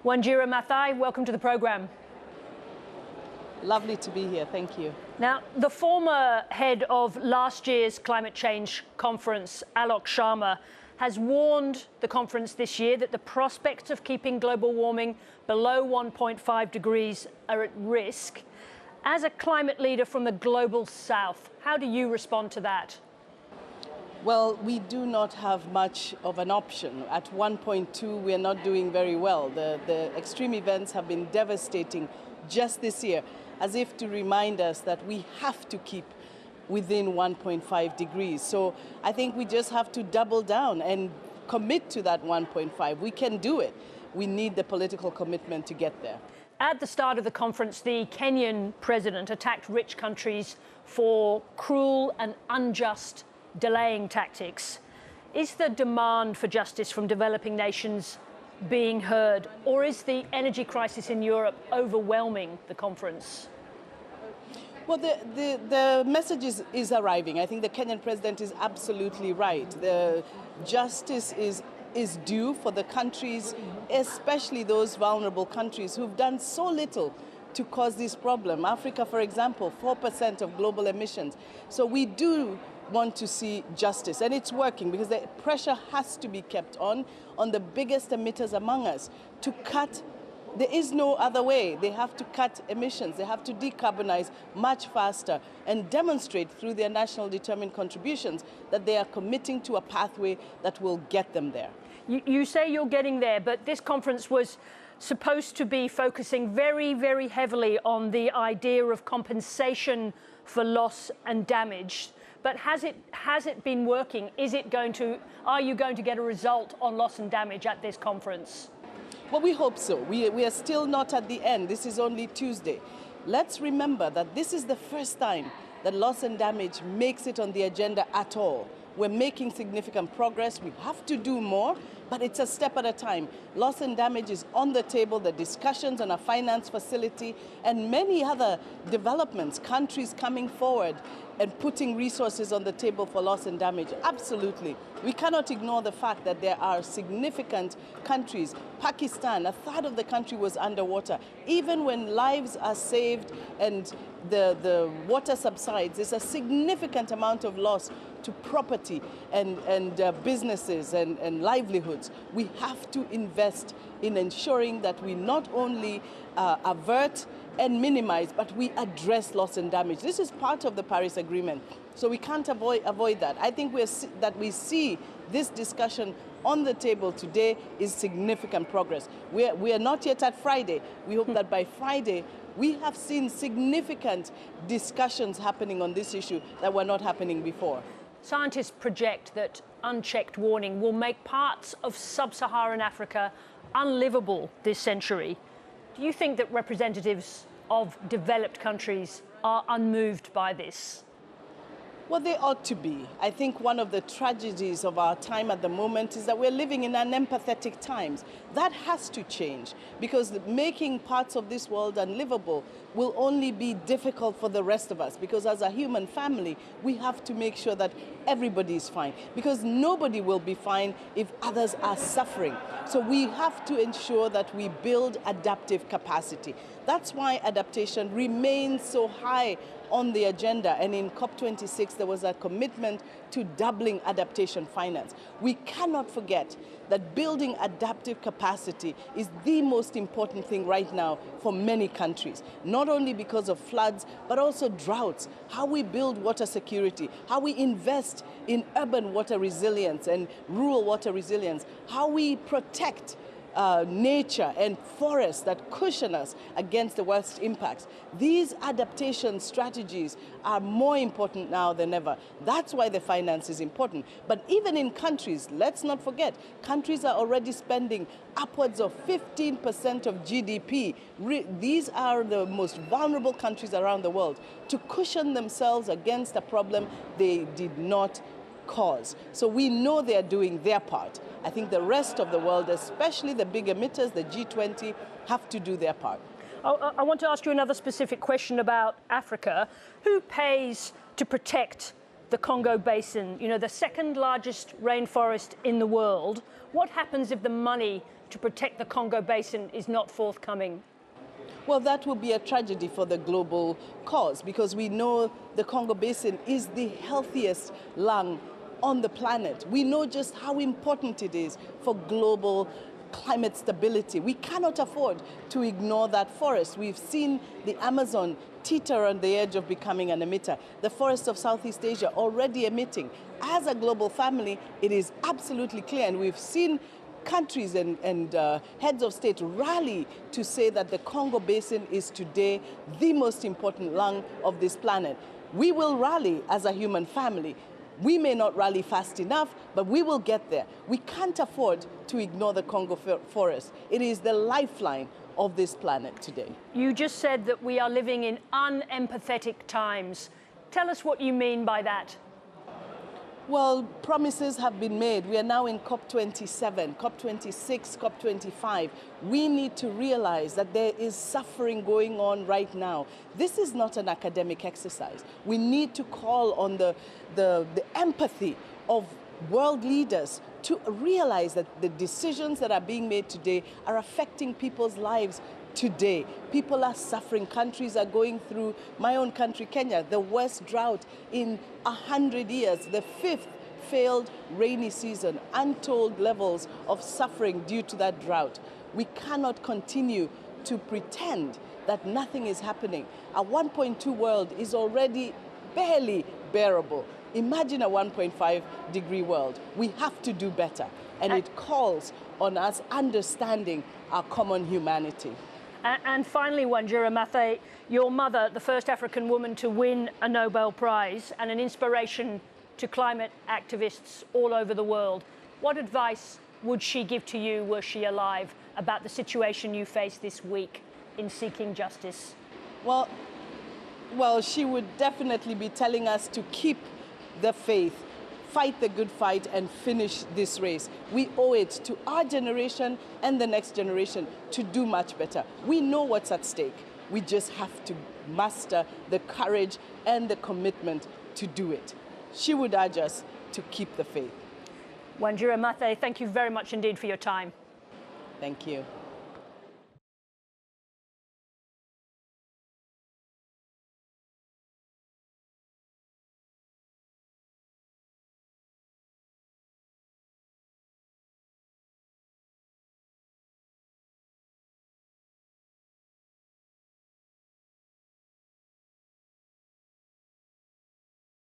Wanjira Mathai, welcome to the programme. Lovely to be here, thank you. Now, the former head of last year's climate change conference, Alok Sharma, has warned the conference this year that the prospects of keeping global warming below 1.5 degrees are at risk. As a climate leader from the global south, how do you respond to that? Well, we do not have much of an option. At 1.2, we are not doing very well. The extreme events have been devastating just this year, as if to remind us that we have to keep within 1.5 degrees. So I think we just have to double down and commit to that 1.5. We can do it. We need the political commitment to get there. At the start of the conference, the Kenyan president attacked rich countries for cruel and unjust delaying tactics. Is the demand for justice from developing nations being heard, or is the energy crisis in Europe overwhelming the conference? Well, the message is arriving. I think the Kenyan president is absolutely right. The justice is due for the countries, especially those vulnerable countries who've done so little to cause this problem. Africa, for example, 4% of global emissions. So we do want to see justice, and it's working because the pressure has to be kept on the biggest emitters among us to cut. There is no other way. They have to cut emissions. They have to decarbonize much faster and demonstrate through their national determined contributions that they are committing to a pathway that will get them there. You say you're getting there, but this conference was supposed to be focusing very, very heavily on the idea of compensation for loss and damage. But has it been working? Are you going to get a result on loss and damage at this conference? Well, we hope so. We are still not at the end. This is only Tuesday. Let's remember that this is the first time that loss and damage makes it on the agenda at all. We're making significant progress. We have to do more, but it's a step at a time. Loss and damage is on the table, the discussions on a finance facility, and many other developments, countries coming forward and putting resources on the table for loss and damage. Absolutely. We cannot ignore the fact that there are significant countries. Pakistan, a third of the country was underwater. Even when lives are saved and the water subsides, there's a significant amount of loss to property and businesses and livelihoods. We have to invest in ensuring that we not only avert and minimize, but we address loss and damage. This is part of the Paris Agreement, so we can't avoid that. I think that we see this discussion on the table today is significant progress. We are not yet at Friday. We hope that by Friday we have seen significant discussions happening on this issue that were not happening before. Scientists project that unchecked warming will make parts of sub-Saharan Africa unlivable this century. Do you think that representatives of developed countries are unmoved by this? Well, they ought to be. I think one of the tragedies of our time at the moment is that we're living in unempathetic times. That has to change, because making parts of this world unlivable will only be difficult for the rest of us, because as a human family, we have to make sure that everybody is fine, because nobody will be fine if others are suffering. So we have to ensure that we build adaptive capacity. That's why adaptation remains so high on the agenda, and in COP26 there was a commitment to doubling adaptation finance. We cannot forget that building adaptive capacity is the most important thing right now for many countries, not only because of floods, but also droughts, how we build water security, how we invest in urban water resilience and rural water resilience, how we protect nature and forests that cushion us against the worst impacts. These adaptation strategies are more important now than ever. That's why the finance is important. But even in countries, let's not forget, countries are already spending upwards of 15% of GDP. These are the most vulnerable countries around the world to cushion themselves against a problem they did not cause. So we know they're doing their part. I think the rest of the world, especially the big emitters, the G20, have to do their part. I want to ask you another specific question about Africa. Who pays to protect the Congo Basin, you know, the second largest rainforest in the world? What happens if the money to protect the Congo Basin is not forthcoming? Well, that will be a tragedy for the global cause, because we know the Congo Basin is the healthiest lung on the planet. We know just how important it is for global climate stability. We cannot afford to ignore that forest. We've seen the Amazon teeter on the edge of becoming an emitter. The forests of Southeast Asia already emitting. As a global family, it is absolutely clear, and we've seen countries and heads of state rally to say that the Congo Basin is today the most important lung of this planet. We will rally as a human family. We may not rally fast enough, but we will get there. We can't afford to ignore the Congo forest. It is the lifeline of this planet today. You just said that we are living in unempathetic times. Tell us what you mean by that. Well, promises have been made. We are now in COP27, COP26, COP25. We need to realize that there is suffering going on right now. This is not an academic exercise. We need to call on the empathy of world leaders to realize that the decisions that are being made today are affecting people's lives today. People are suffering. Countries are going through, my own country, Kenya, the worst drought in 100 years, the 5th failed rainy season, untold levels of suffering due to that drought. We cannot continue to pretend that nothing is happening. A 1.2 world is already barely bearable. Imagine a 1.5 degree world. We have to do better, and it calls on us understanding our common humanity. And finally, Wanjira Mathai, your mother, the first African woman to win a Nobel Prize and an inspiration to climate activists all over the world. What advice would she give to you, were she alive, about the situation you face this week in seeking justice? Well, she would definitely be telling us to keep the faith, fight the good fight, and finish this race. We owe it to our generation and the next generation to do much better. We know what's at stake. We just have to muster the courage and the commitment to do it. She would urge us to keep the faith. Wanjira Mathai, thank you very much indeed for your time. Thank you.